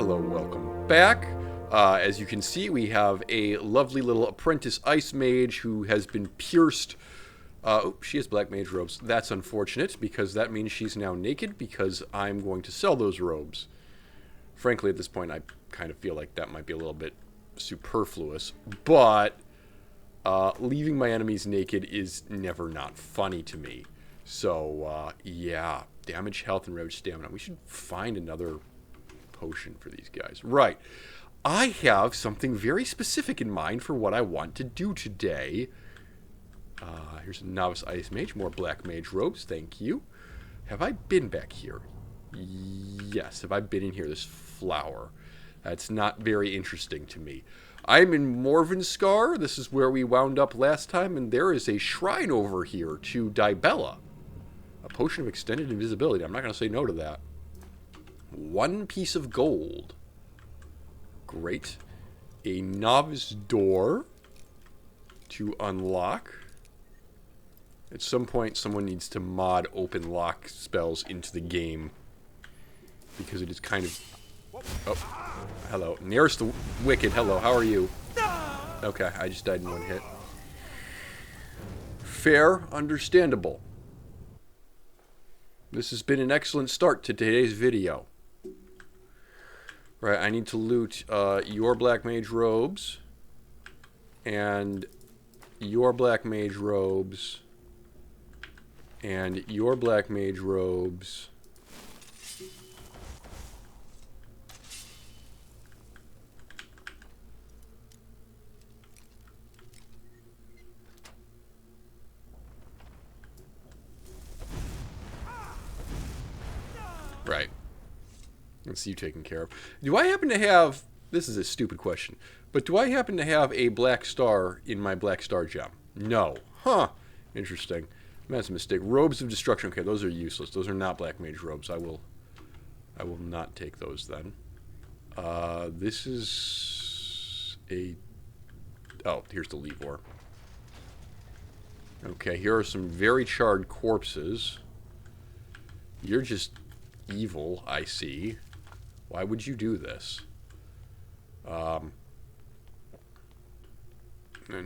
hello, welcome back. As you can see, we have a lovely little apprentice ice mage who has been pierced. Oh, she has black mage robes. That's unfortunate, because that means she's now naked, because I'm going to sell those robes. Frankly, at this point, I kind of feel like that might be a little bit superfluous, but leaving my enemies naked is never not funny to me. So, yeah, damage, health, and ravage stamina. We should find another potion for these guys. Right. I have something very specific in mind for what I want to do today. Here's a novice ice mage, more black mage robes, thank you. Have I been back here? Yes, have I been in here? This flower. That's not very interesting to me. I'm in Morvenskar. This is where we wound up last time, and there is a shrine over here to Dibella. A potion of extended invisibility. I'm not going to say no to that. 1 piece of gold. Great. A novice door to unlock. At some point, someone needs to mod open lock spells into the game, because it is kind of... Oh, hello. Nearest the Wicked, hello, how are you? Okay, I just died in 1 hit. Fair, understandable. This has been an excellent start to today's video. Right, I need to loot your black mage robes, and your black mage robes, and your black mage robes. Right. Let's see you taken care of. Do I happen to have... This is a stupid question. But do I happen to have a black star in my black star gem? No. Huh. Interesting. That's a mistake. Robes of destruction. Okay, those are useless. Those are not black mage robes. I will not take those then. This is a... Oh, here's the Levor. Okay, here are some very charred corpses. You're just evil, I see. Why would you do this? And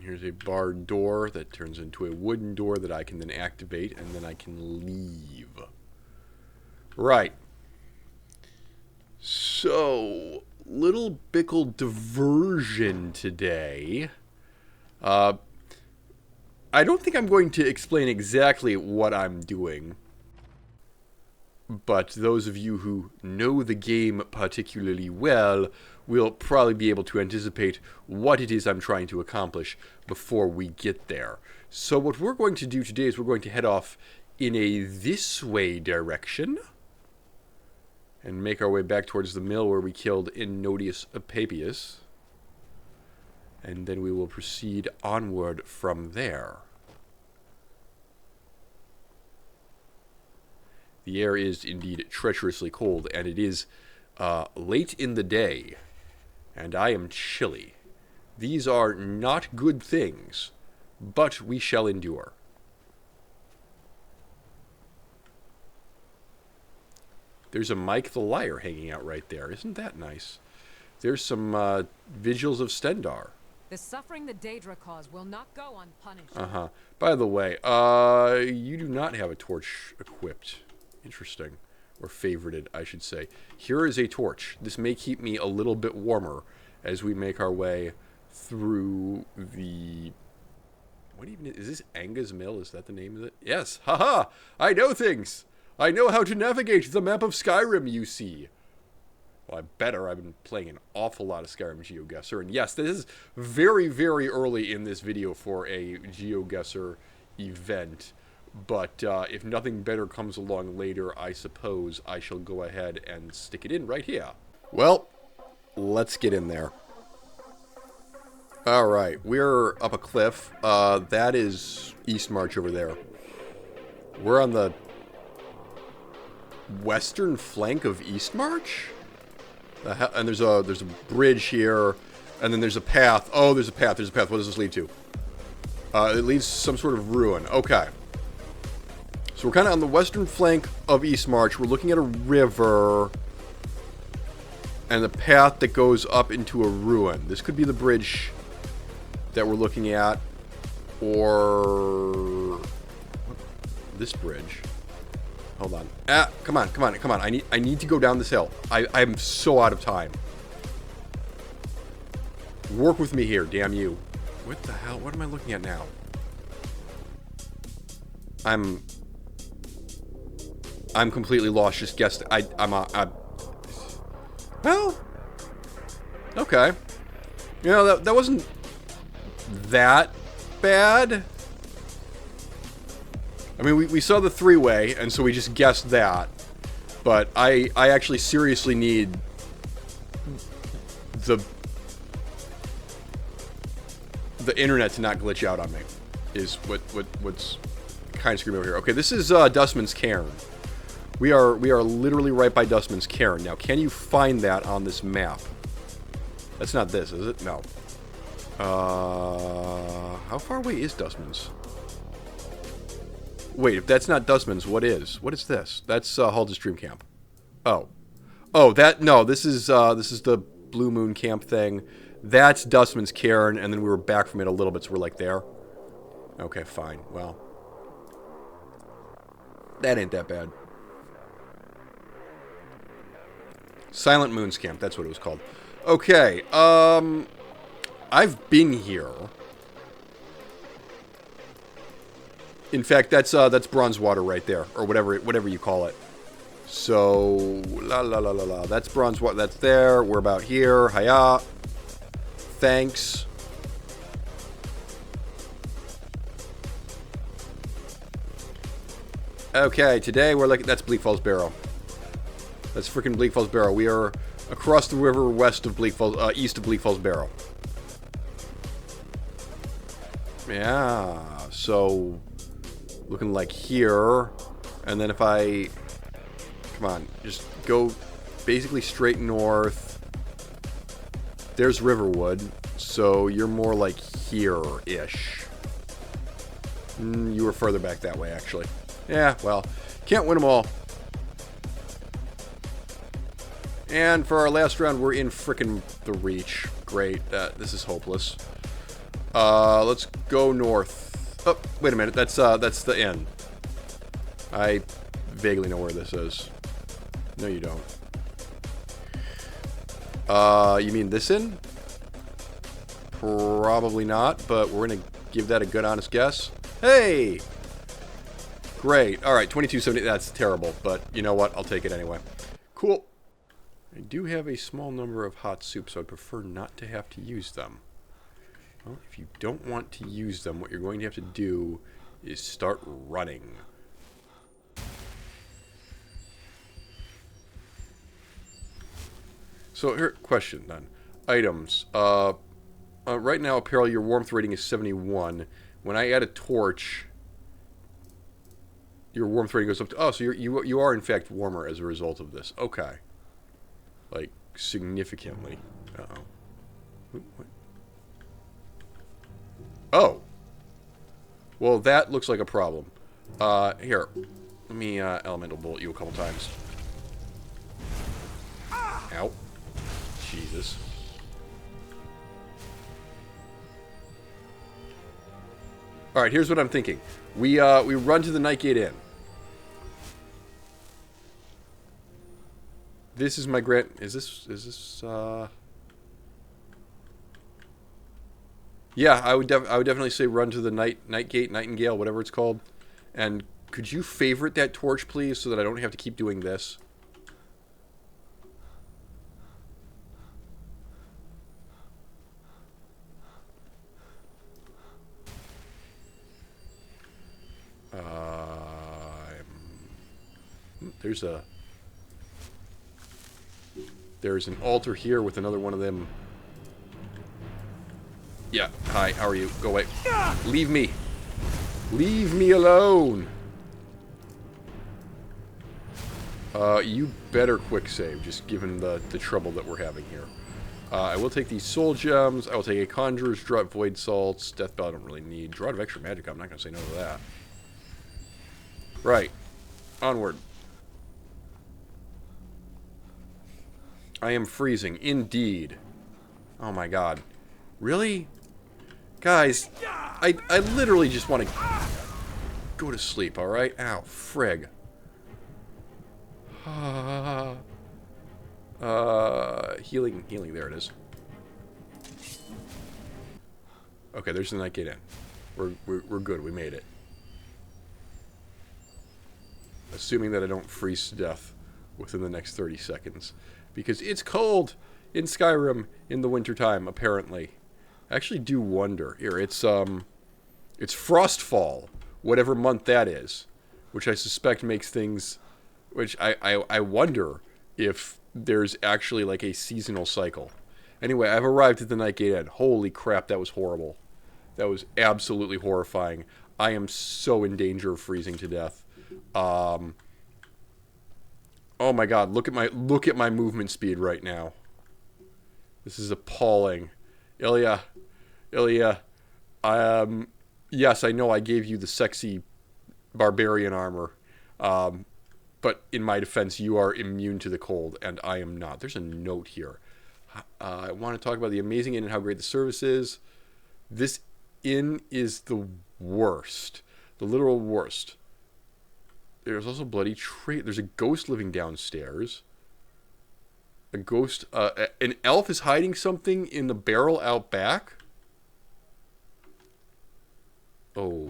here's a barred door that turns into a wooden door that I can then activate, and then I can leave. Right. So, little bickle diversion today. I don't think I'm going to explain exactly what I'm doing, but those of you who know the game particularly well will probably be able to anticipate what it is I'm trying to accomplish before we get there. So what we're going to do today is we're going to head off in a this-way direction and make our way back towards the mill where we killed Inodius Papias. And then we will proceed onward from there. The air is indeed treacherously cold, and it is late in the day, and I am chilly. These are not good things, but we shall endure. There's a Mike the Liar hanging out right there. Isn't that nice? There's some Vigils of Stendar. The suffering the Daedra cause will not go unpunished. Uh-huh. By the way, you do not have a torch equipped. Interesting. Or favorited, I should say. Here is a torch. This may keep me a little bit warmer as we make our way through the... What even is this? Anga's Mill? Is that the name of it? Yes. Haha! I know things! I know how to navigate the map of Skyrim, you see. Well, I better. I've been playing an awful lot of Skyrim GeoGuessr. And yes, this is very, very early in this video for a GeoGuessr event. But if nothing better comes along later, I suppose I shall go ahead and stick it in right here. Well, let's get in there. Alright, we're up a cliff. That is Eastmarch over there. We're on the western flank of Eastmarch? And there's a bridge here, and then there's a path. Oh, there's a path. There's a path. What does this lead to? It leads to some sort of ruin. Okay. So we're kind of on the western flank of Eastmarch. We're looking at a river. and the path that goes up into a ruin. This could be the bridge that we're looking at, or this bridge. Hold on. Come on. I need to go down this hill. I'm so out of time. Work with me here, damn you. What the hell? What am I looking at now? I'm completely lost. Just guessed. Well, okay. You know, that wasn't that bad. I mean, we saw the three-way, and so we just guessed that. But I actually seriously need the internet to not glitch out on me, is what's kind of screaming over here. Okay, this is Dustman's Cairn. We are literally right by Dustman's Cairn. Now, can you find that on this map? That's not this, is it? No. How far away is Dustman's? Wait, if that's not Dustman's, what is? What is this? That's Halda's Dream Camp. Oh, this is the Blue Moon Camp thing. That's Dustman's Cairn, and then we were back from it a little bit, so we're like there. Okay, fine. Well, that ain't that bad. Silent Moon's Camp, that's what it was called. Okay, I've been here. In fact, that's bronze water right there, or whatever you call it. So, that's bronze water. That's there. We're about here. Hiya. Thanks. Okay, today we're looking. That's Bleak Falls Barrow. That's freaking Bleak Falls Barrow. We are across the river west of Bleak Falls, east of Bleak Falls Barrow. Yeah. So, looking like here, and then if I, come on, just go basically straight north. There's Riverwood, so you're more like here-ish. You were further back that way, actually. Yeah, well, can't win them all. And for our last round, we're in frickin' the Reach. Great. This is hopeless. Let's go north. Oh, wait a minute. That's the inn. I vaguely know where this is. No, you don't. You mean this inn? Probably not, but we're gonna give that a good, honest guess. Hey! Great. All right, 2270. That's terrible, but you know what? I'll take it anyway. Cool. I do have a small number of hot soups, so I'd prefer not to have to use them. Well, if you don't want to use them, what you're going to have to do is start running. So here, question then. Items. Right now, apparel, your warmth rating is 71. When I add a torch, your warmth rating goes up to... Oh, so you are in fact warmer as a result of this. Okay. Like, significantly. Uh-oh. What? Oh. Well, that looks like a problem. Here. Let me elemental bolt you a couple times. Ow. Jesus. Alright, here's what I'm thinking. We run to the Nightgate Inn. This is my grand... Is this, Yeah, I would definitely say run to the Nightgate, Nightingale, whatever it's called. And could you favorite that torch, please, so that I don't have to keep doing this? There's an altar here with another one of them. Yeah, hi, how are you? Go away. Leave me. Leave me alone. You better quick save, just given the trouble that we're having here. I will take these soul gems. I will take a Conjurer's Draught, Void Salts. Death Bell I don't really need. Draught of Extra Magic, I'm not going to say no to that. Right. Onward. I am freezing, indeed. Oh my god. Really? Guys, I literally just want to go to sleep, alright? Ow, frig. Healing, there it is. Okay, there's the night gate in. We're good, we made it. Assuming that I don't freeze to death within the next 30 seconds. Because it's cold in Skyrim in the wintertime, apparently. I actually do wonder. Here, it's Frostfall, whatever month that is. Which I suspect makes things... Which I wonder if there's actually like a seasonal cycle. Anyway, I've arrived at the Night Gate Inn. Holy crap, that was horrible. That was absolutely horrifying. I am so in danger of freezing to death. Oh my god, look at my movement speed right now. This is appalling. Ilya, yes, I know I gave you the sexy barbarian armor. But in my defense, you are immune to the cold, and I am not. There's a note here. I want to talk about the amazing inn and how great the service is. This inn is the worst. The literal worst. There's also bloody There's a ghost living downstairs. A ghost... an elf is hiding something in the barrel out back? Oh.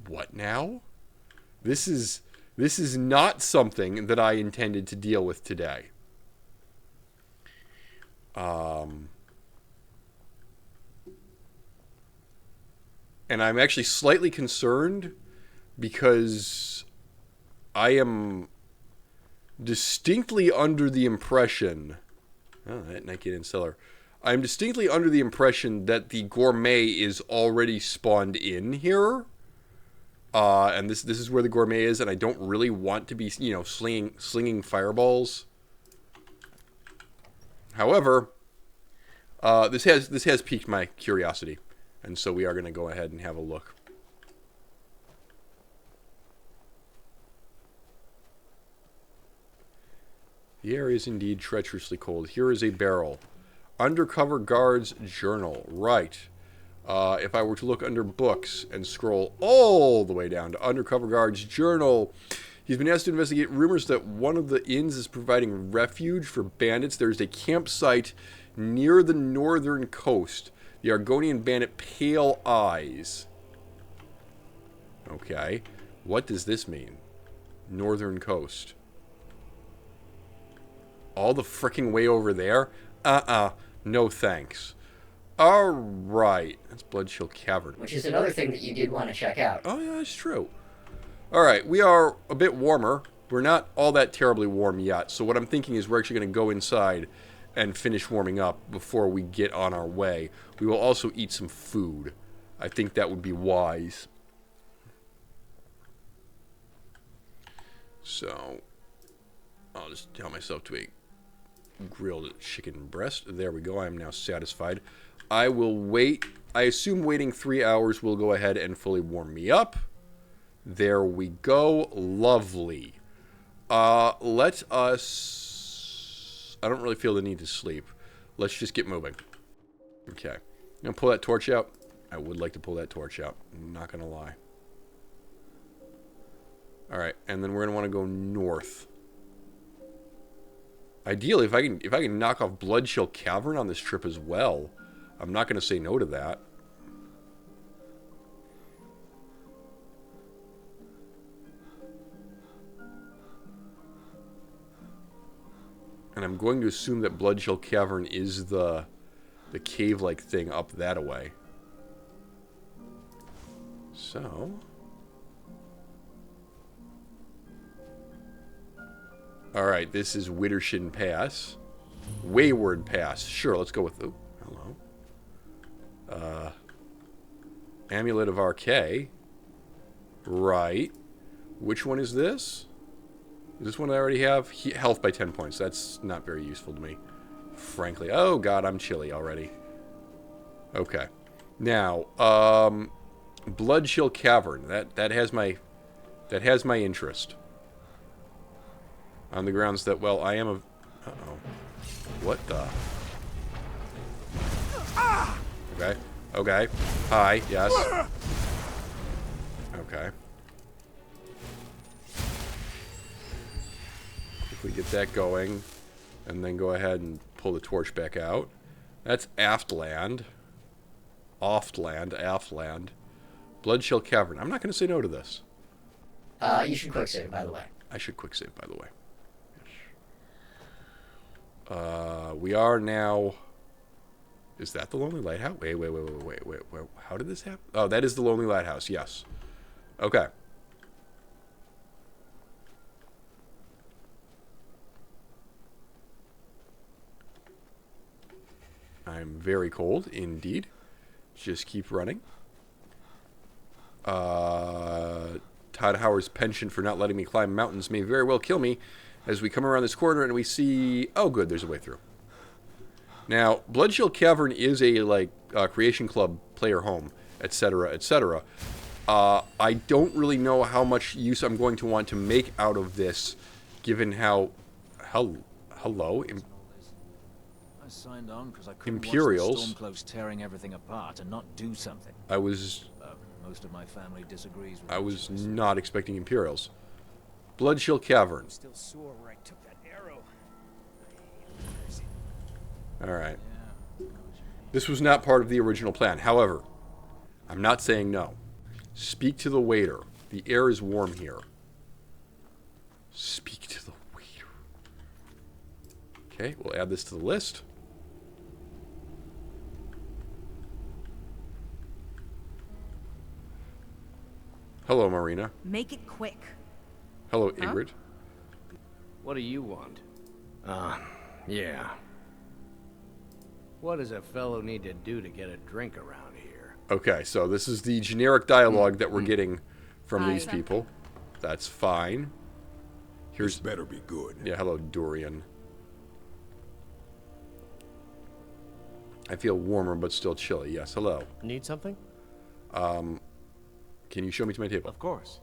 What now? This is not something that I intended to deal with today. And I'm actually slightly concerned because I am distinctly under the impression... Oh, that Night Gate Inn cellar. I'm distinctly under the impression that the gourmet is already spawned in here. And this is where the gourmet is, and I don't really want to be, you know, slinging fireballs. However, this has piqued my curiosity, and so we are going to go ahead and have a look. The air is indeed treacherously cold. Here is a barrel. Undercover Guard's Journal. Right. If I were to look under books and scroll all the way down to Undercover Guard's Journal, he's been asked to investigate rumors that one of the inns is providing refuge for bandits. There's a campsite near the northern coast. The Argonian bandit Pale Eyes. Okay. What does this mean? Northern coast. All the fricking way over there? No thanks. Alright. That's Bloodchill Cavern. Which is another thing that you did want to check out. Oh, yeah, that's true. Alright, we are a bit warmer. We're not all that terribly warm yet. So what I'm thinking is we're actually going to go inside and finish warming up before we get on our way. We will also eat some food. I think that would be wise. So, I'll just tell myself to a grilled chicken breast. There we go. I am now satisfied. I will wait. I assume waiting 3 hours will go ahead and fully warm me up. There we go. Lovely. Let us... I don't really feel the need to sleep. Let's just get moving. Okay. I'm going to pull that torch out. I would like to pull that torch out. I'm not going to lie. Alright, and then we're going to want to go north. Ideally, if I can knock off Bloodchill Cavern on this trip as well, I'm not going to say no to that. And I'm going to assume that Bloodchill Cavern is the cave-like thing up that way. So... Alright, this is Widdershin Pass. Wayward Pass. Sure, let's go with... Oh, hello. Amulet of RK. Right. Which one is this? Is this one I already have? Health by 10 points. That's not very useful to me, frankly. Oh, God, I'm chilly already. Okay. Now, Bloodchill Cavern. That has my interest. On the grounds that, well, I am Uh-oh. What the? Okay. Okay. Hi. Yes. Okay. Quickly get that going. And then go ahead and pull the torch back out. That's Aftland. Oftland. Aftland. Bloodshell Cavern. I'm not going to say no to this. You should quick save, by the way. I should quick save, by the way. We are now... Is that the Lonely Lighthouse? Wait. How did this happen? Oh, that is the Lonely Lighthouse, yes. Okay. I'm very cold, indeed. Just keep running. Todd Howard's penchant for not letting me climb mountains may very well kill me as we come around this corner and we see... Oh, good, there's a way through. Now, Bloodshield Cavern is a, Creation Club player home, etc., etc. I don't really know how much use I'm going to want to make out of this, given how... Hello? I signed on because I couldn't Imperials. watch the Stormcloaks tearing everything apart and not do something. I was Most of my family disagrees with not expecting Imperials. Bloodshield Cavern. I'm still sore where I took that arrow. Alright. This was not part of the original plan. However, I'm not saying no. Speak to the waiter. The air is warm here. Speak to the waiter. Okay, we'll add this to the list. Hello, Marina. Make it quick. Hello, Ingrid. What do you want? Yeah. What does a fellow need to do to get a drink around here? Okay, so this is the generic dialogue that we're getting from Hi. these people. That's fine. Here's... This better be good. Yeah, hello, Dorian. I feel warmer, but still chilly. Yes, hello. Need something? Can you show me to my table? Of course.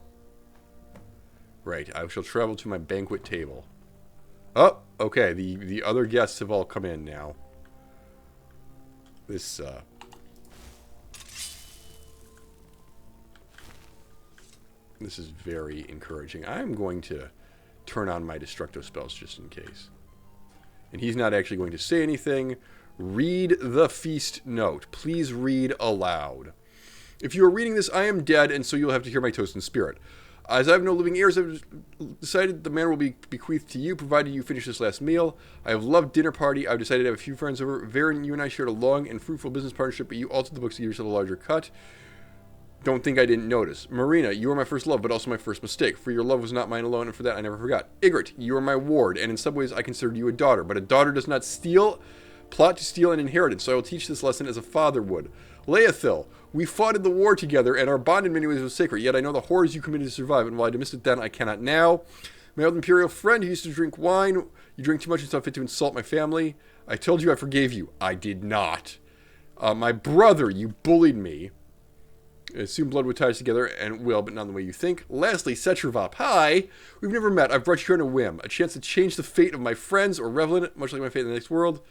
Right, I shall travel to my banquet table. Oh, okay, the other guests have all come in now. This is very encouraging. I'm going to turn on my Destructo spells just in case. And he's not actually going to say anything. Read the feast note. Please read aloud. If you are reading this, I am dead, and so you'll have to hear my toast in spirit. As I have no living heirs, I've decided the manor will be bequeathed to you, provided you finish this last meal. I have loved dinner party. I've decided to have a few friends over. Varen, you and I shared a long and fruitful business partnership, but you altered the books to give yourself a larger cut. Don't think I didn't notice. Marina, you were my first love, but also my first mistake. For your love was not mine alone, and for that I never forgot. Ygritte, you are my ward, and in some ways I considered you a daughter, but a daughter does not plot to steal an inheritance, so I will teach this lesson as a father would. Leothil, we fought in the war together, and our bond in many ways was sacred, yet I know the horrors you committed to survive, and while I dismissed it then, I cannot now. My old imperial friend who used to drink wine, you drink too much and saw fit to insult my family. I told you I forgave you. I did not. My brother, you bullied me. Soon blood would tie us together, and will, but not in the way you think. Lastly, Setravop, hi! We've never met. I've brought you here on a whim. A chance to change the fate of my friends or revel in it, much like my fate in the next world.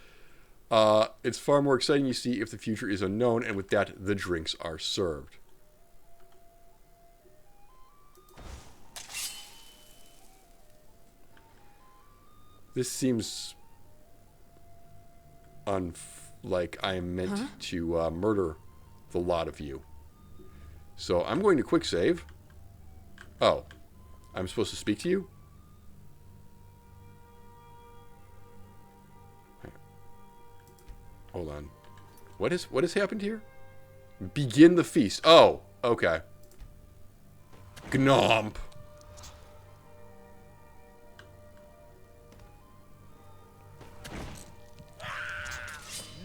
It's far more exciting, you see, if the future is unknown, and with that, the drinks are served. This seems like I am meant to murder the lot of you. So I'm going to quick save. Oh, I'm supposed to speak to you? Hold on. What has happened here? Begin the feast. Oh, okay. Gnomp.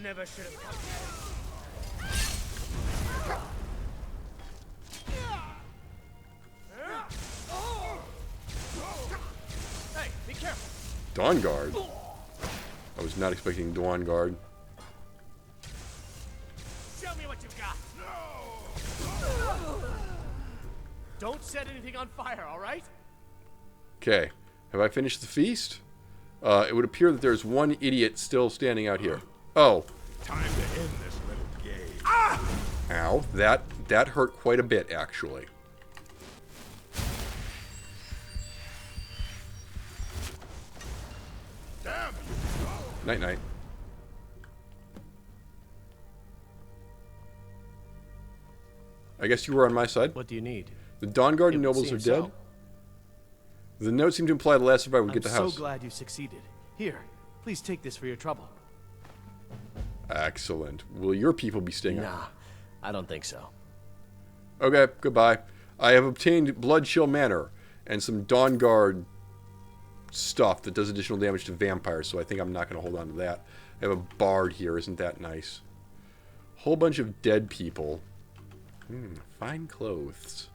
Never should have come. Hey, be careful. Dawn Guard. I was not expecting Dawn Guard. Show me what you've got. Don't set anything on fire, all right? Okay. Have I finished the feast? It would appear that there's one idiot still standing out here. Oh. Time to end this little game. Ow. That hurt quite a bit, actually. Damn you. Night-night. I guess you were on my side. What do you need? The Dawnguard It would nobles seem are dead. so. The note seemed to imply the last survivor would I'm get the house. so glad you succeeded. Here, please take this for your trouble. Excellent. Will your people be staying? Nah, I don't think so. Okay, goodbye. I have obtained Blood Chill Manor and some Dawnguard stuff that does additional damage to vampires, so I think I'm not going to hold on to that. I have a bard here. Isn't that nice? Whole bunch of dead people. Fine clothes.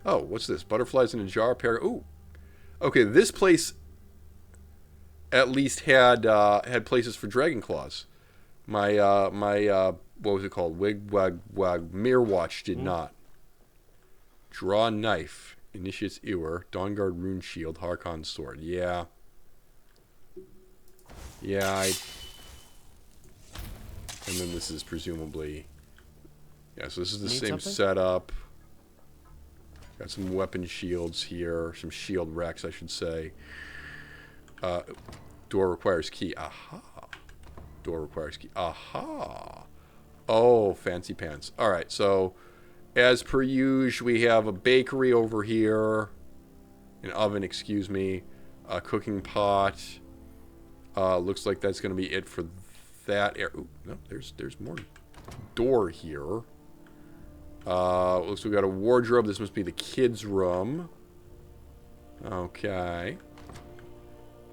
Oh, what's this? Butterflies in a jar. Ooh. Okay, this place at least had places for dragon claws. My what was it called? Mirror Watch did not. Draw knife. Initiate's Ewer. Dawnguard rune shield. Harkon's sword. Yeah. Yeah, and then this is presumably... Yeah, so this is the Need same something? setup. Got some weapon shields here. Some shield racks, I should say. Door requires key. Aha. Door requires key. Aha. Oh, fancy pants. Alright, so... As per usual, we have a bakery over here. An oven, excuse me. A cooking pot. Looks like that's going to be it for that area. Ooh, no, there's more door here. Looks like we got a wardrobe. This must be the kids' room. Okay.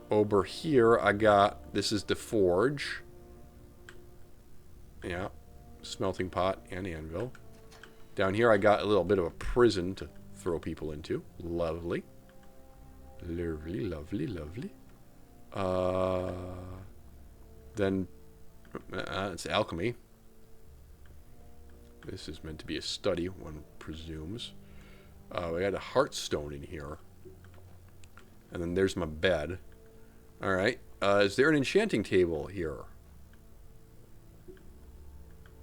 Over here, I got... This is the forge. Yeah. Smelting pot and anvil. Down here, I got a little bit of a prison to throw people into. Lovely. Lovely, lovely, lovely. Then, it's alchemy. This is meant to be a study, one presumes. We got a heartstone in here. And then there's my bed. Alright. Is there an enchanting table here?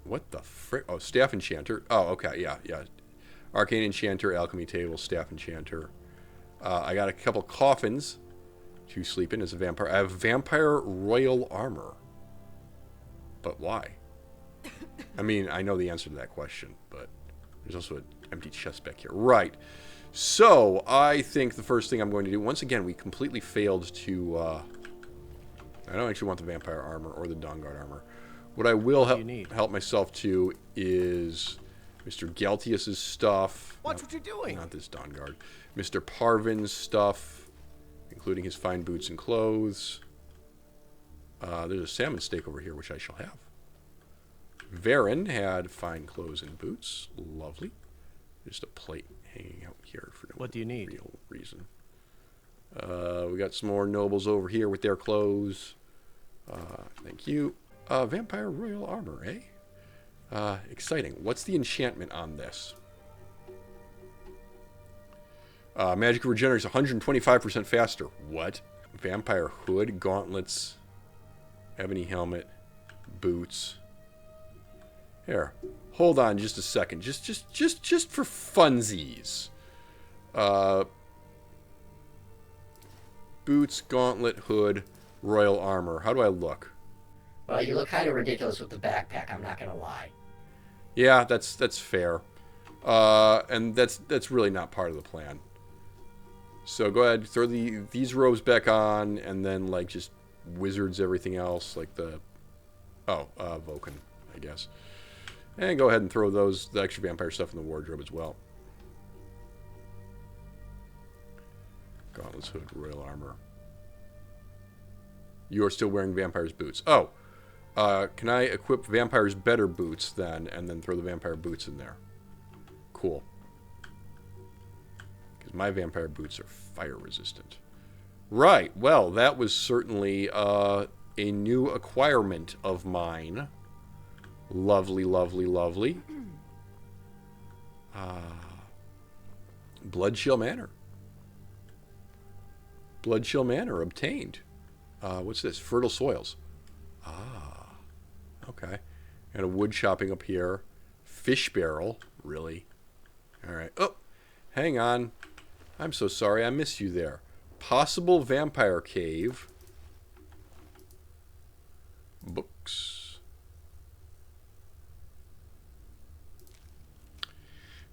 What the frick? Oh, staff enchanter. Oh, okay, yeah. Arcane enchanter, alchemy table, staff enchanter. I got a couple coffins to sleep in as a vampire. I have vampire royal armor. But why? I mean, I know the answer to that question, but there's also an empty chest back here. Right. So, I think the first thing I'm going to do... Once again, we completely failed to... I don't actually want the vampire armor or the Dawnguard armor. What I will help myself to is Mr. Galtius's stuff. Watch what you're doing. Not this Dawnguard. Mr. Parvin's stuff, including his fine boots and clothes. There's a salmon steak over here, which I shall have. Varen had fine clothes and boots. Lovely. Just a plate hanging out here for no What do you need? real reason. We got some more nobles over here with their clothes. Thank you. Vampire royal armor, eh? Exciting. What's the enchantment on this? Magic regenerates 125% faster. What? Vampire hood, gauntlets, ebony helmet, boots. Here, hold on just a second. Just for funsies. Boots, gauntlet, hood, royal armor. How do I look? Well, you look kind of ridiculous with the backpack, I'm not going to lie. Yeah, that's fair. And that's really not part of the plan. So go ahead, throw these robes back on, and then like just wizards everything else, like the Vulcan, I guess. And go ahead and throw the extra vampire stuff in the wardrobe as well. Gauntlets, hood, royal armor. You are still wearing vampire's boots. Oh, can I equip vampire's better boots then, and then throw the vampire boots in there? Cool. Because my vampire boots are fire resistant. Right. Well, that was certainly a new acquirement of mine. Lovely, lovely, lovely. Blood Chill Manor. Blood Chill Manor obtained. What's this? Fertile soils. Ah. Okay. Got a wood chopping up here. Fish barrel. Really? Alright. Oh! Hang on. I'm so sorry. I missed you there. Possible vampire cave. Books.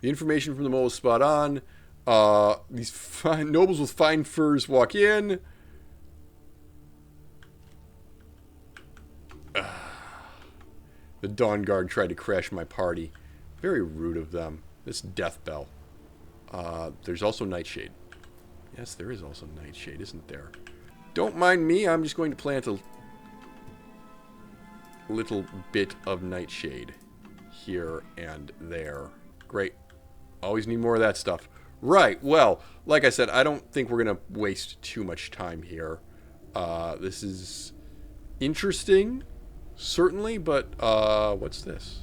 The information from the mole is spot on. These fine nobles with fine furs walk in. The Dawn Guard tried to crash my party. Very rude of them. This death bell. There's also Nightshade. Yes, there is also Nightshade, isn't there? Don't mind me. I'm just going to plant a little bit of Nightshade here and there. Great. Always need more of that stuff. Right. Well, like I said, I don't think we're going to waste too much time here. This is interesting, certainly, but what's this?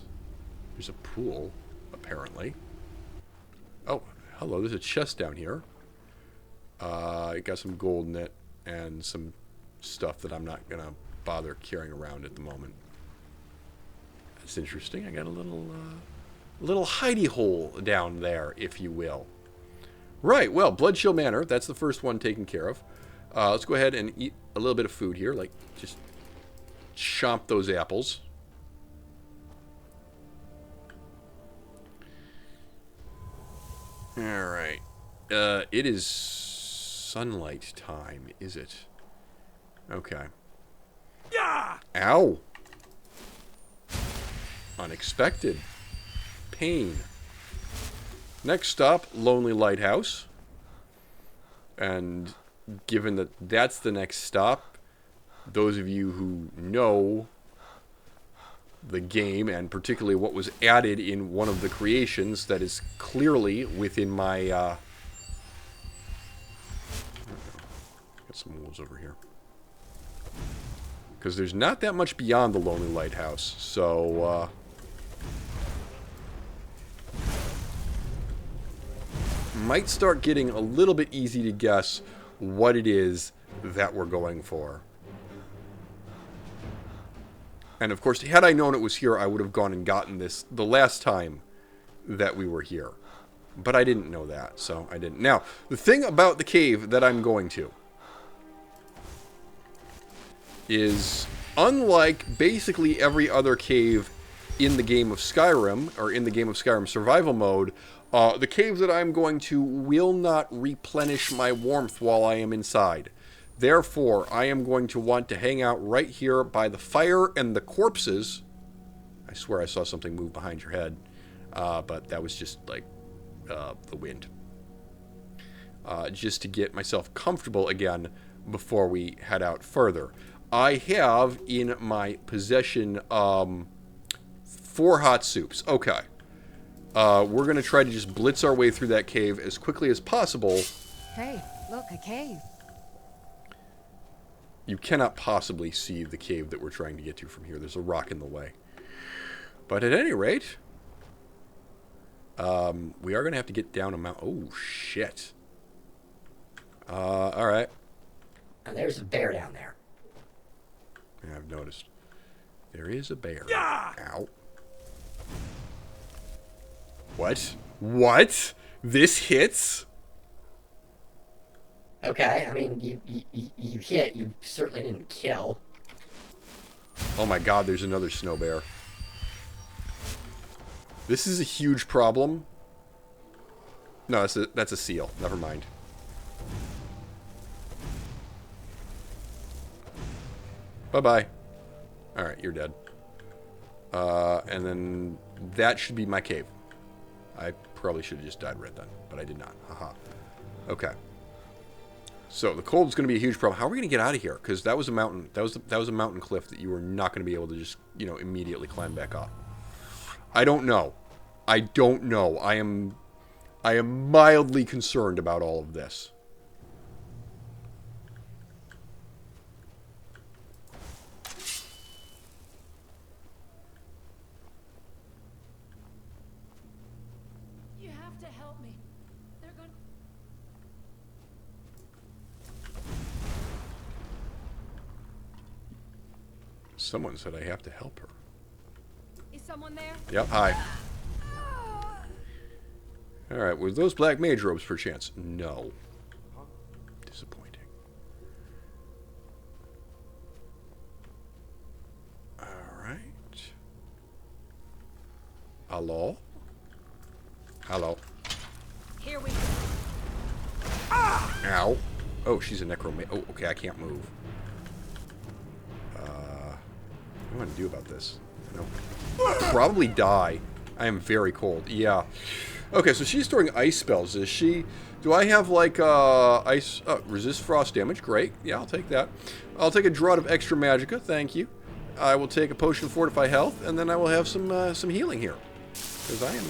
There's a pool, apparently. Oh, hello. There's a chest down here. It got some gold in it and some stuff that I'm not going to bother carrying around at the moment. That's interesting. I got a little hidey hole down there, if you will. Right, well, Bloodchill Manor, that's the first one taken care of. Let's go ahead and eat a little bit of food here, like just chomp those apples. Alright. It is sunlight time, is it? Okay. Yeah! Ow! Unexpected. Pain. Next stop, Lonely Lighthouse. And given that that's the next stop, those of you who know the game, and particularly what was added in one of the creations that is clearly within my... Got some wolves over here. Because there's not that much beyond the Lonely Lighthouse, so... might start getting a little bit easy to guess what it is that we're going for. And of course, had I known it was here, I would have gone and gotten this the last time that we were here. But I didn't know that, so I didn't. Now, the thing about the cave that I'm going to is, unlike basically every other cave in the game of Skyrim, or in the game of Skyrim survival mode, the cave that I'm going to will not replenish my warmth while I am inside. Therefore, I am going to want to hang out right here by the fire and the corpses. I swear I saw something move behind your head, but that was just like the wind. Just to get myself comfortable again before we head out further. I have in my possession 4 hot soups. Okay. We're going to try to just blitz our way through that cave as quickly as possible. Hey, look, a cave. You cannot possibly see the cave that we're trying to get to from here. There's a rock in the way. But at any rate, we are going to have to get down a mountain. Oh, shit. Alright. And there's a bear down there. Yeah, I've noticed. There is a bear. Yeah! Ow. What? What? This hits? Okay, I mean, you hit, you certainly didn't kill. Oh my god, there's another snow bear. This is a huge problem. No, that's a seal. Never mind. Bye-bye. Alright, you're dead. And then that should be my cave. I probably should have just died right then, but I did not. Haha. Okay. So the cold is going to be a huge problem. How are we going to get out of here? Because that was a mountain. That was a mountain cliff that you were not going to be able to just, you know, immediately climb back off. I don't know. I don't know. I am mildly concerned about all of this. You have to help me. They're going Someone said I have to help her. Is someone there? Yep, hi. Alright, were those black mage robes perchance? No. Disappointing. Alright. Hello? Hello. Here we go. Ow. Oh, she's a necromancer. Oh, okay, I can't move. What do I want to do about this? Probably die. I am very cold. Yeah. Okay, so she's throwing ice spells, is she? Do I have, like, ice... resist frost damage. Great. Yeah, I'll take that. I'll take a draught of extra magicka. Thank you. I will take a potion of fortify health, and then I will have some healing here. Because I am...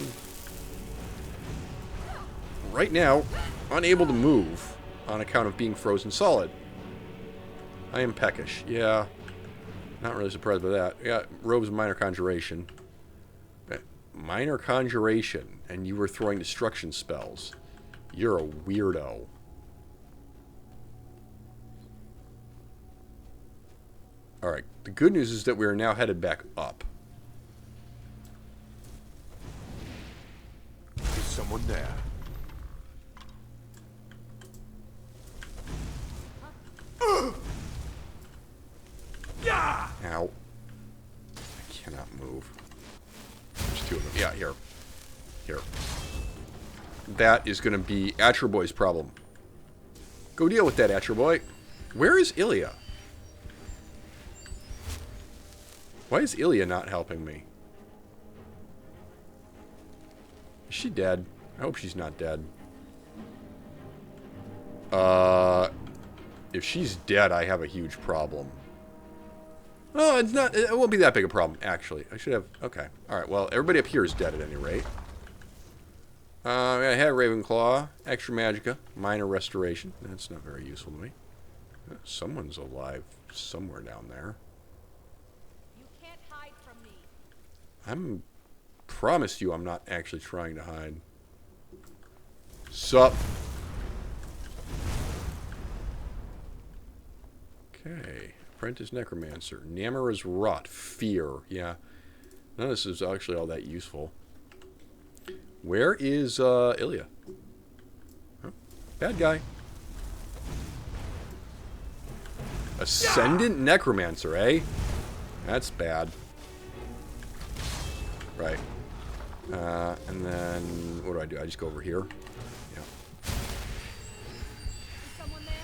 right now, unable to move on account of being frozen solid. I am peckish. Yeah. Not really surprised by that. Yeah, robes of minor conjuration. Minor conjuration, and you were throwing destruction spells. You're a weirdo. Alright, the good news is that we are now headed back up. Is someone there? Ow. I cannot move. There's two of them. Yeah, here. Here. That is going to be Atcher Boy's problem. Go deal with that, Atcher Boy. Where is Ilya? Why is Ilya not helping me? Is she dead? I hope she's not dead. If she's dead, I have a huge problem. Oh, it's not. It won't be that big a problem, actually. I should have. Okay. Alright, well, everybody up here is dead at any rate. I have Ravenclaw, extra magicka, minor restoration. That's not very useful to me. Someone's alive somewhere down there. You can't hide from me. I'm. Promise you I'm not actually trying to hide. Sup? Okay. Apprentice Necromancer. Namara's Rot. Fear. Yeah. None of this is actually all that useful. Where is Ilya? Oh, bad guy. Ascendant Necromancer, eh? That's bad. Right. And then, what do? I just go over here? Yeah. Is someone there?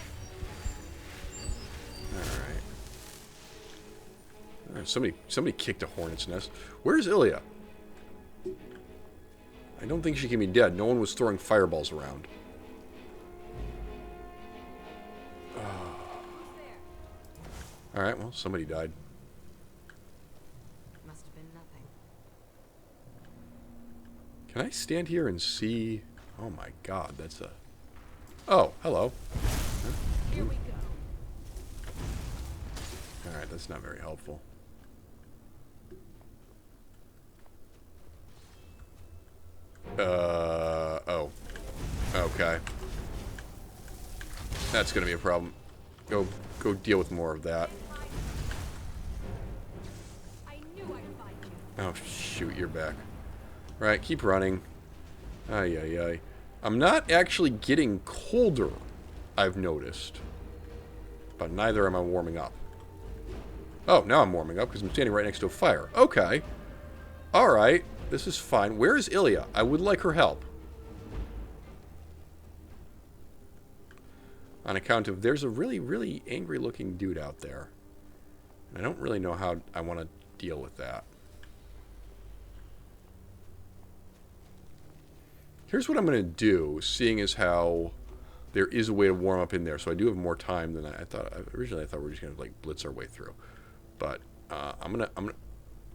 Alright. Somebody kicked a hornet's nest. Where's Ilya? I don't think she can be dead. No one was throwing fireballs around. Alright, well, somebody died. Must have been nothing. Can I stand here and see... Oh my god, that's a... Oh, hello. Here we go. Alright, that's not very helpful. Oh. Okay. That's gonna be a problem. Go deal with more of that. I knew I'd find you. Oh, shoot, you're back. Right, keep running. Ay, ay, ay. I'm not actually getting colder, I've noticed. But neither am I warming up. Oh, now I'm warming up because I'm standing right next to a fire. Okay. Alright, this is fine. Where is Ilya? I would like her help. On account of there's a really, really angry looking dude out there. And I don't really know how I want to deal with that. Here's what I'm going to do, seeing as how there is a way to warm up in there. So I do have more time than I thought. Originally, I thought we were just going to like blitz our way through. But I'm gonna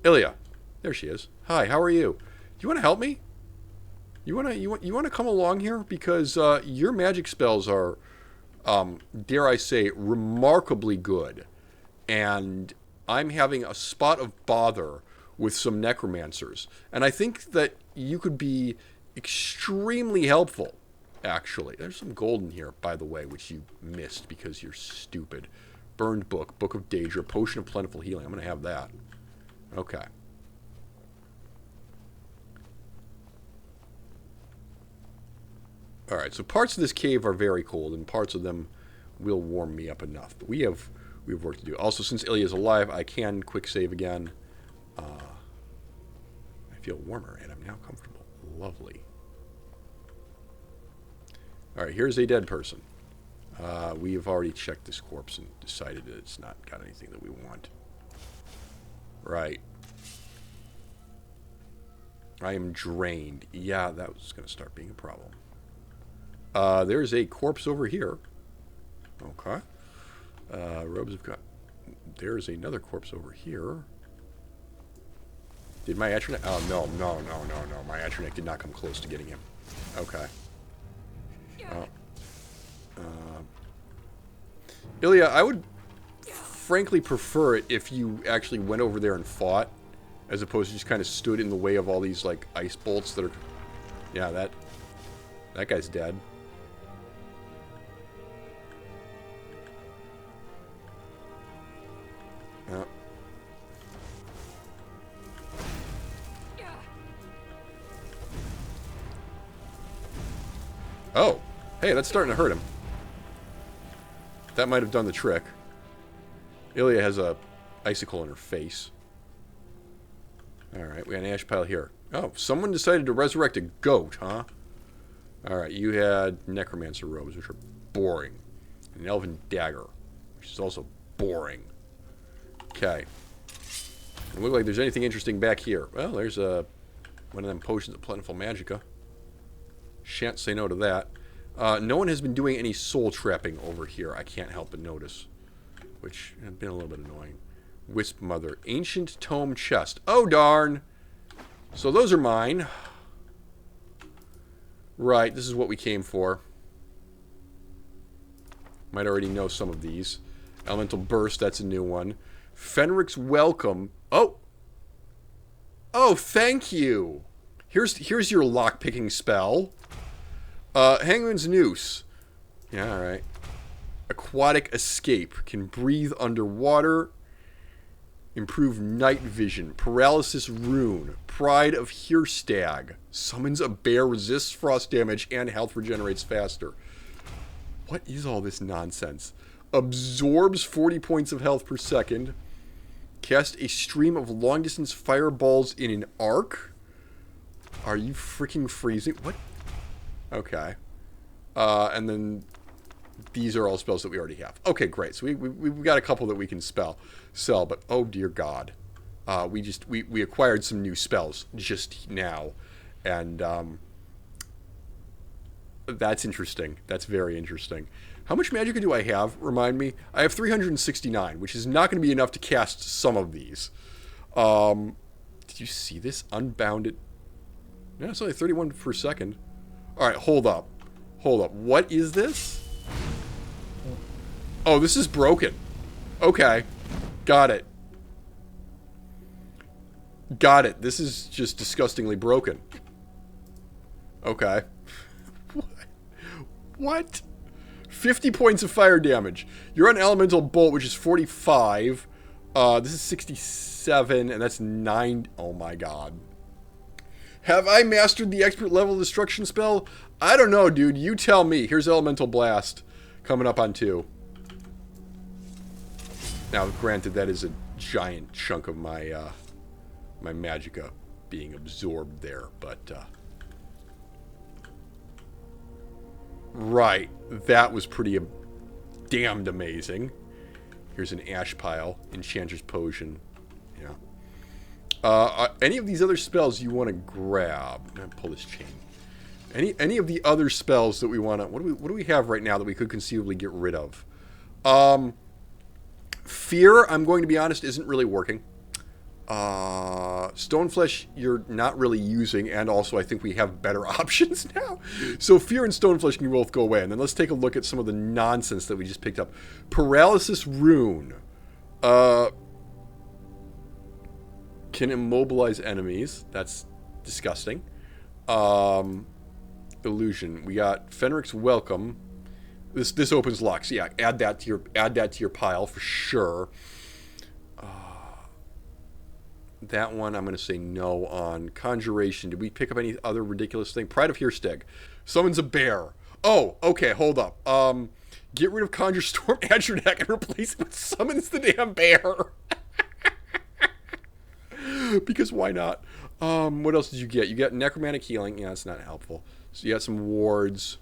Ilya, there she is. Hi, how are you? Do you want to help me? You want to come along here because your magic spells are, dare I say, remarkably good, and I'm having a spot of bother with some necromancers, and I think that you could be extremely helpful. Actually, there's some gold in here, by the way, which you missed because you're stupid. Burned Book, Book of Daedra, Potion of Plentiful Healing. I'm going to have that. Okay. Alright, so parts of this cave are very cold, and parts of them will warm me up enough. But we have work to do. Also, since Ilya's alive, I can quick save again. I feel warmer, and I'm now comfortable. Lovely. Alright, here's a dead person. We have already checked this corpse and decided that it's not got anything that we want. Right. I am drained. Yeah, that was going to start being a problem. There's a corpse over here. Okay. Robes have got... There's another corpse over here. Did my Atronek... Oh, no. My Atronek did not come close to getting him. Okay. Ilya, I would frankly prefer it if you actually went over there and fought, as opposed to just kind of stood in the way of all these, like, ice bolts that are... Yeah, that guy's dead. Oh, hey, that's starting to hurt him. That might have done the trick. Ilya has a icicle in her face. Alright, we got an ash pile here. Oh, someone decided to resurrect a goat, huh? Alright, you had necromancer robes, which are boring. And an elven dagger, which is also boring. Okay. Doesn't look like there's anything interesting back here. Well, there's one of them potions of plentiful magicka. Shan't say no to that. No one has been doing any soul trapping over here. I can't help but notice. Which has been a little bit annoying. Wisp Mother. Ancient Tome Chest. Oh, darn. So those are mine. Right, this is what we came for. Might already know some of these. Elemental Burst, that's a new one. Fenric's Welcome. Oh! Oh, thank you! Here's your lock-picking spell. Hangman's Noose. Yeah, alright. Aquatic Escape. Can breathe underwater. Improve night vision. Paralysis Rune. Pride of Hirstag. Summons a bear, resists frost damage, and health regenerates faster. What is all this nonsense? Absorbs 40 points of health per second. Cast a stream of long-distance fireballs in an arc. Are you freaking freezing? What? Okay. And then these are all spells that we already have. Okay, great. So we've got a couple that we can sell, but oh dear God. We acquired some new spells just now. And that's interesting. That's very interesting. How much magicka do I have? Remind me. I have 369, which is not going to be enough to cast some of these. Did you see this? Unbounded. No, it's only 31 per second. Alright, hold up. Hold up. What is this? Oh, this is broken. Okay. Got it. Got it. This is just disgustingly broken. Okay. What? 50 points of fire damage. You're on Elemental Bolt, which is 45. This is 67, and that's 9. Oh my god. Have I mastered the expert level destruction spell? I don't know, dude. You tell me. Here's Elemental Blast coming up on 2. Now, granted, that is a giant chunk of my my magicka being absorbed there, but right, that was pretty damned amazing. Here's an ash pile, Enchanter's Potion. Yeah. Any of these other spells you want to grab? I'm gonna pull this chain. Any of the other spells that we want to... What do we have right now that we could conceivably get rid of? Fear, I'm going to be honest, isn't really working. Stoneflesh, you're not really using, and also I think we have better options now. So Fear and Stoneflesh can both go away. And then let's take a look at some of the nonsense that we just picked up. Paralysis Rune. Can immobilize enemies. That's disgusting. Illusion. We got Fenric's Welcome. This opens locks. Yeah, add that to your pile for sure. That one I'm going to say no on. Conjuration. Did we pick up any other ridiculous thing? Pride of Hearsteg. Summons a bear. Oh, okay, hold up. Get rid of Conjure Storm Adranak and replace it with Summons the damn bear. Because why not? What else did you get? You got Necromantic Healing. Yeah, it's not helpful. So you got some wards.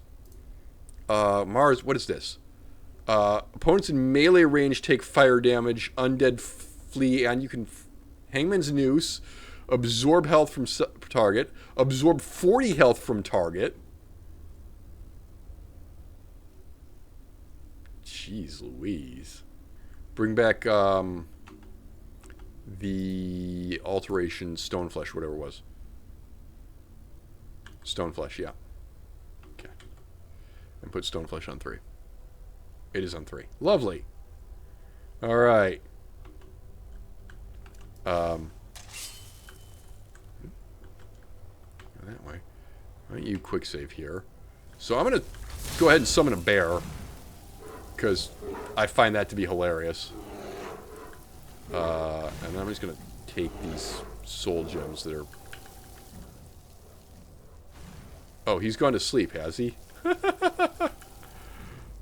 Mars, what is this? Opponents in melee range take fire damage, undead flee, and you can Hangman's Noose, absorb health from target, absorb 40 health from target. Jeez Louise. Bring back the alteration Stoneflesh, whatever it was. Stoneflesh, yeah. Okay. And put Stoneflesh on 3. It is on 3. Lovely. All right. Go that way. Why don't you quick save here? So I'm going to go ahead and summon a bear, because I find that to be hilarious. And then I'm just going to take these soul gems that are... Oh, he's gone to sleep, has he? Oh,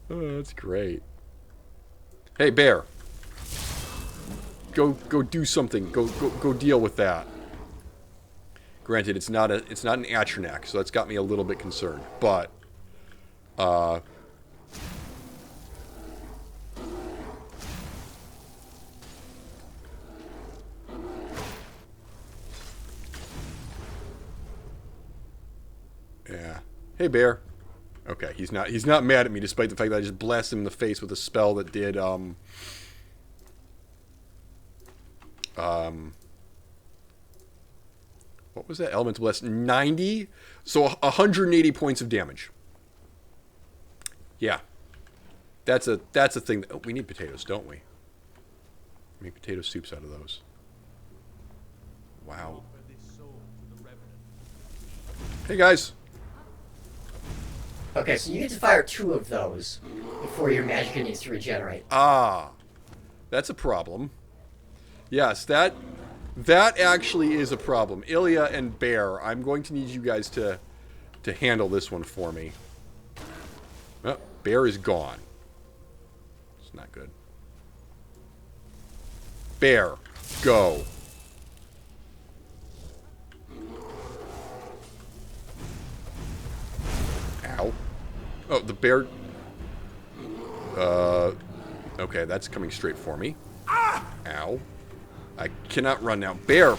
that's great. Hey, bear. Go do something. Go deal with that. Granted, it's not an Atranak, so that's got me a little bit concerned. But yeah. Hey, bear. Okay, he's not mad at me despite the fact that I just blasted him in the face with a spell that did what was that? Elemental Blast 90? So 180 points of damage. Yeah. That's a thing that, oh, we need potatoes, don't we? Make potato soups out of those. Wow. Hey guys. Okay, so you get to fire 2 of those before your magic needs to regenerate. Ah. That's a problem. Yes, that actually is a problem. Ilya and Bear, I'm going to need you guys to handle this one for me. Oh, Bear is gone. It's not good. Bear, go. Ow. Oh, the bear... Okay, that's coming straight for me. Ow. I cannot run now. Bear!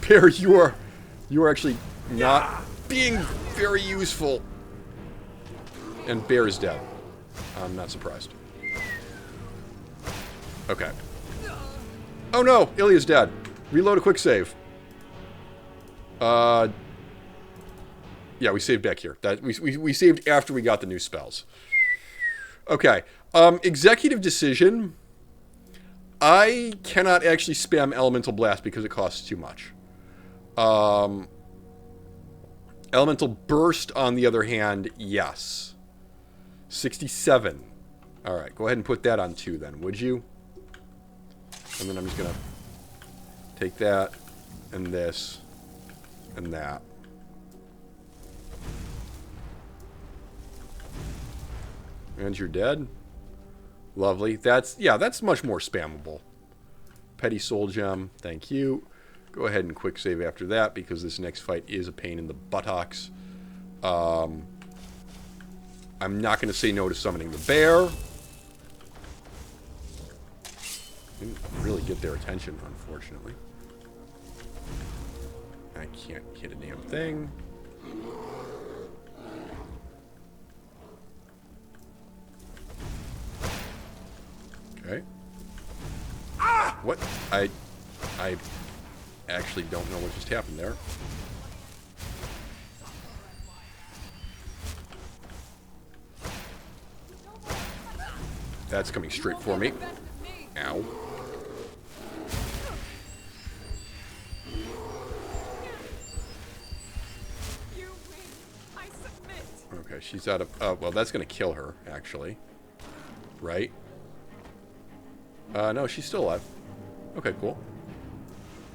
Bear, you are actually not being very useful. And Bear is dead. I'm not surprised. Okay. Oh no! Ilya's dead. Reload a quick save. Yeah, we saved back here. We saved after we got the new spells. Okay. Executive decision. I cannot actually spam Elemental Blast because it costs too much. Elemental Burst, on the other hand, yes. 67. Alright, go ahead and put that on 2 then, would you? And then I'm just going to take that, and this, and that. And you're dead? Lovely. That's much more spammable. Petty Soul Gem, thank you. Go ahead and quick save after that, because this next fight is a pain in the buttocks. I'm not going to say no to summoning the bear. Didn't really get their attention, unfortunately. I can't hit a damn thing. Okay. What? I actually don't know what just happened there. That's coming straight for me. Ow. Okay, Okay, she's out of... well, that's going to kill her, actually. Right? No, she's still alive. Okay, cool.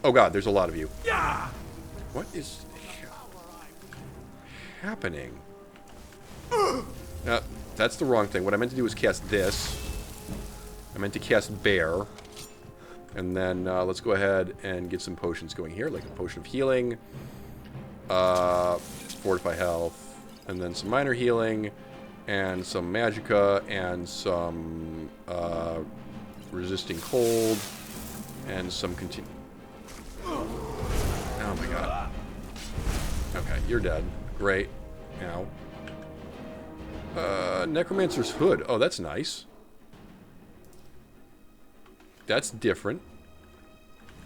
Oh god, there's a lot of you. Yeah. What is happening? That's the wrong thing. What I meant to do was cast this. I meant to cast Bear. And then let's go ahead and get some potions going here, like a potion of healing, fortify health, and then some minor healing, and some magicka, and some resisting cold, and some continue. Oh my god. Okay, you're dead. Great. Now. Necromancer's Hood. Oh, that's nice. That's different.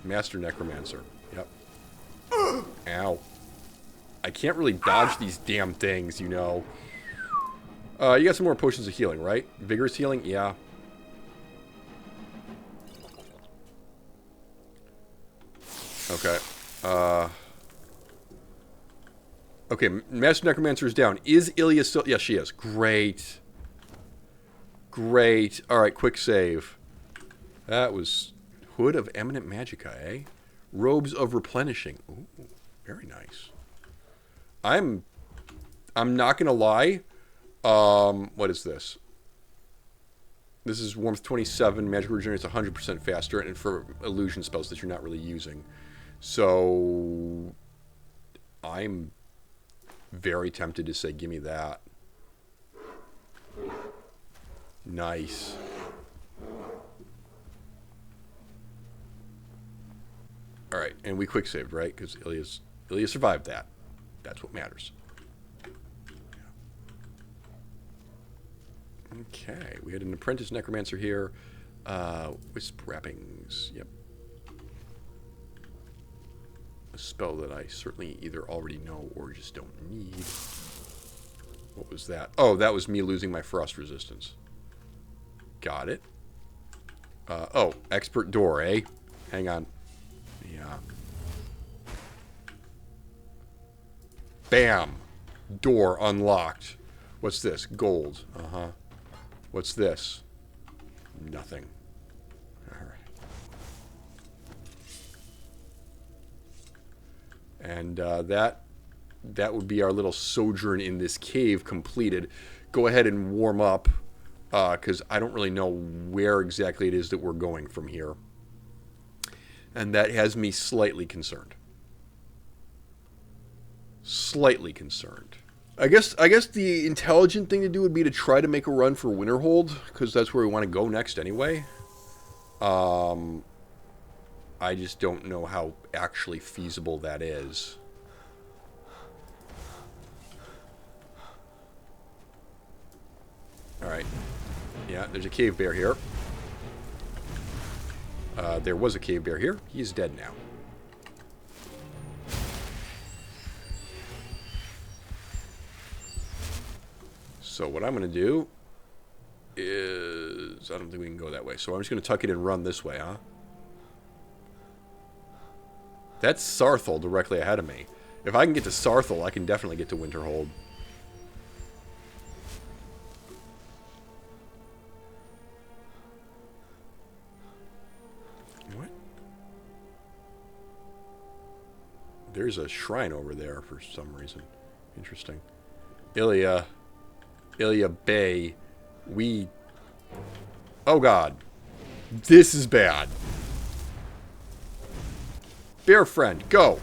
Master Necromancer. Yep. Ow. I can't really dodge these damn things, you know. You got some more potions of healing, right? Vigorous healing? Yeah. Okay. Okay, Master Necromancer is down. Is Ilya still... Yes, she is. Great. Great. Alright, quick save. That was Hood of Eminent Magicka, eh? Robes of Replenishing. Ooh, very nice. I'm not gonna lie. What is this? This is Warmth 27. Magic regenerates 100% faster, and for illusion spells that you're not really using. So I'm very tempted to say, give me that. Nice. Alright, and we quick saved, right? Because Ilya survived that. That's what matters. Okay, we had an apprentice necromancer here. Wisp wrappings. Yep. A spell that I certainly either already know or just don't need. What was that? Oh, that was me losing my frost resistance. Got it. Oh, expert door, eh? Hang on. Yeah. Bam! Door unlocked. What's this? Gold. Uh-huh. What's this? Nothing. Alright. And that would be our little sojourn in this cave completed. Go ahead and warm up, because I don't really know where exactly it is that we're going from here. And that has me slightly concerned. Slightly concerned. I guess the intelligent thing to do would be to try to make a run for Winterhold, because that's where we want to go next anyway. I just don't know how actually feasible that is. Alright. Yeah, there's a cave bear here. There was a cave bear here. He's dead now. So what I'm going to do is... I don't think we can go that way. So I'm just going to tuck it and run this way, huh? That's Sarthal directly ahead of me. If I can get to Sarthal, I can definitely get to Winterhold. What? There's a shrine over there for some reason. Interesting. Ilya Bay. We... Oh god. This is bad. Bear friend, go!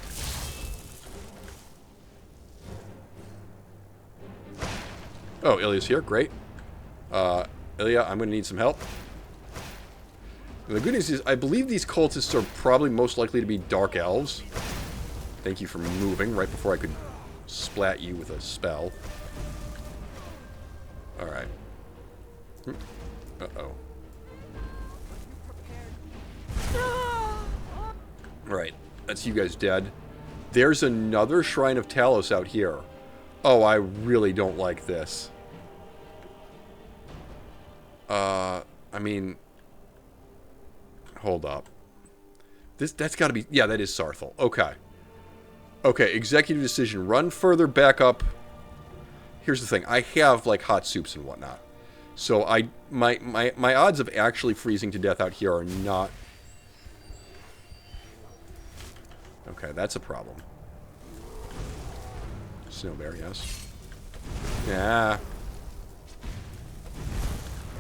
Oh, Ilya's here. Great. Ilya, I'm going to need some help. And the good news is, I believe these cultists are probably most likely to be dark elves. Thank you for moving right before I could splat you with a spell. Alright. Uh-oh. Right. That's you guys dead. There's another Shrine of Talos out here. Oh, I really don't like this. I mean... Hold up. That's gotta be... Yeah, that is Sarthal. Okay. Okay, executive decision. Run further back up here's the thing. I have, like, hot soups and whatnot. So my odds of actually freezing to death out here are not... Okay, that's a problem. Snow bear, yes. Yeah.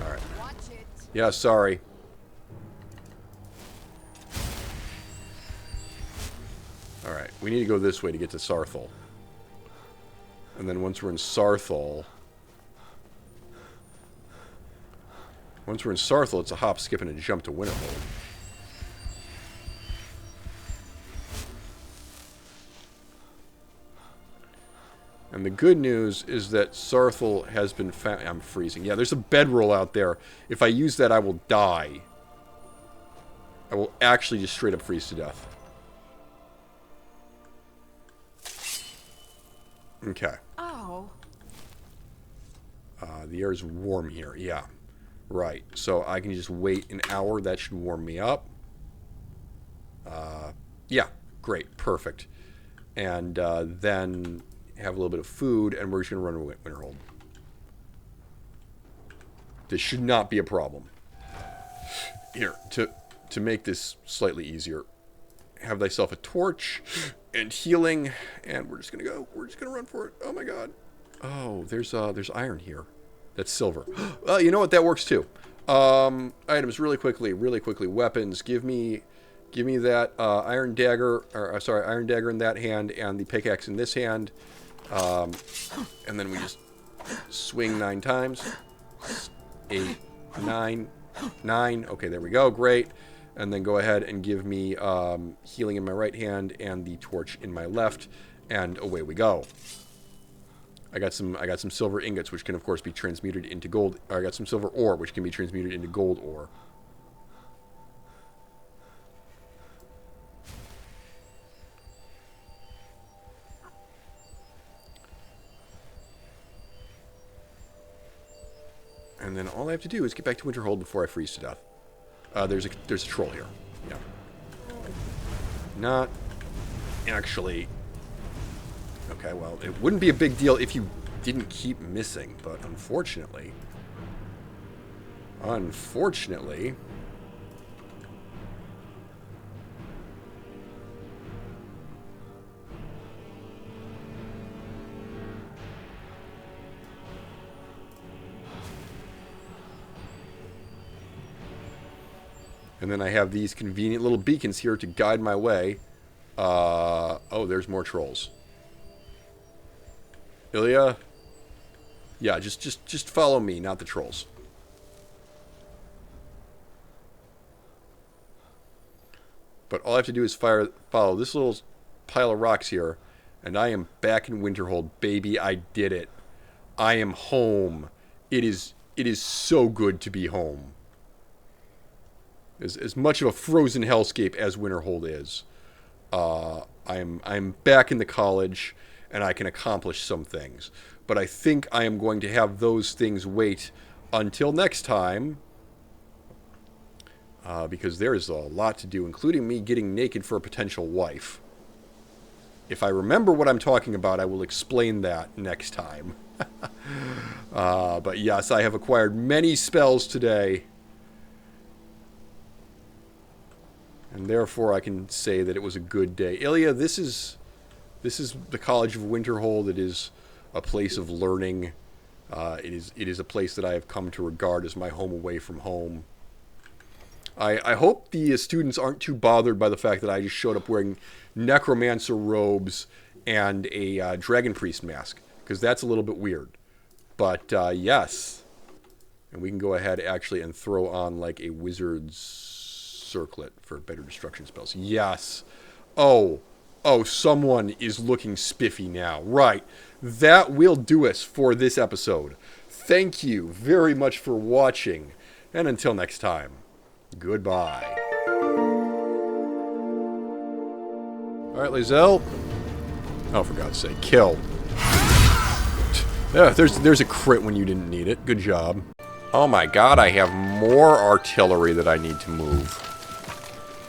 Alright. Yeah, sorry. Alright, we need to go this way to get to Sarthal. And then once we're in Sarthal... it's a hop, skip, and a jump to Winterhold. And the good news is that Sarthal has been found... I'm freezing. Yeah, there's a bedroll out there. If I use that, I will die. I will actually just straight up freeze to death. Okay. Oh. The air is warm here. Yeah. Right. So I can just wait an hour. That should warm me up. Yeah. Great. Perfect. And then have a little bit of food, and we're just going to run away Winterhold. This should not be a problem. Here, to make this slightly easier, have thyself a torch and healing, and we're just gonna go. We're just gonna run for it. Oh my god. Oh, there's iron here. That's silver. You know what? That works too. Items really quickly. Weapons. Give me that iron dagger. Or sorry, iron dagger in that hand, and the pickaxe in this hand. And then we just swing 9 times. 8, 9, 9. Okay, there we go. Great. And then go ahead and give me healing in my right hand and the torch in my left, and away we go. I got some silver ingots, which can of course be transmuted into gold. I got some silver ore, which can be transmuted into gold ore. And then all I have to do is get back to Winterhold before I freeze to death. There's a troll here. Yeah. Not actually. Okay, well, it wouldn't be a big deal if you didn't keep missing, but unfortunately. And then I have these convenient little beacons here to guide my way. Oh, there's more trolls. Ilya? Yeah, just follow me, not the trolls. But all I have to do is follow this little pile of rocks here, and I am back in Winterhold, baby. I did it. I am home. It is so good to be home. As much of a frozen hellscape as Winterhold is, I'm back in the college, and I can accomplish some things. But I think I am going to have those things wait until next time, because there is a lot to do, including me getting naked for a potential wife. If I remember what I'm talking about, I will explain that next time. But yes, I have acquired many spells today. And therefore I can say that it was a good day. Ilya, this is the College of Winterhold. It is a place of learning. It is a place that I have come to regard as my home away from home. I hope the students aren't too bothered by the fact that I just showed up wearing necromancer robes and a dragon priest mask, because that's a little bit weird. But yes. And we can go ahead actually and throw on like a wizard's circlet for better destruction spells. Yes. Oh, someone is looking spiffy now. Right. That will do us for this episode. Thank you very much for watching. And until next time, goodbye. Alright, Lizelle. Oh, for God's sake, kill. Yeah, there's a crit when you didn't need it. Good job. Oh my god, I have more artillery that I need to move.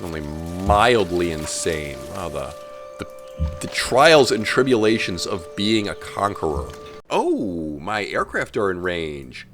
Only mildly insane. Oh, the trials and tribulations of being a conqueror. Oh, my aircraft are in range.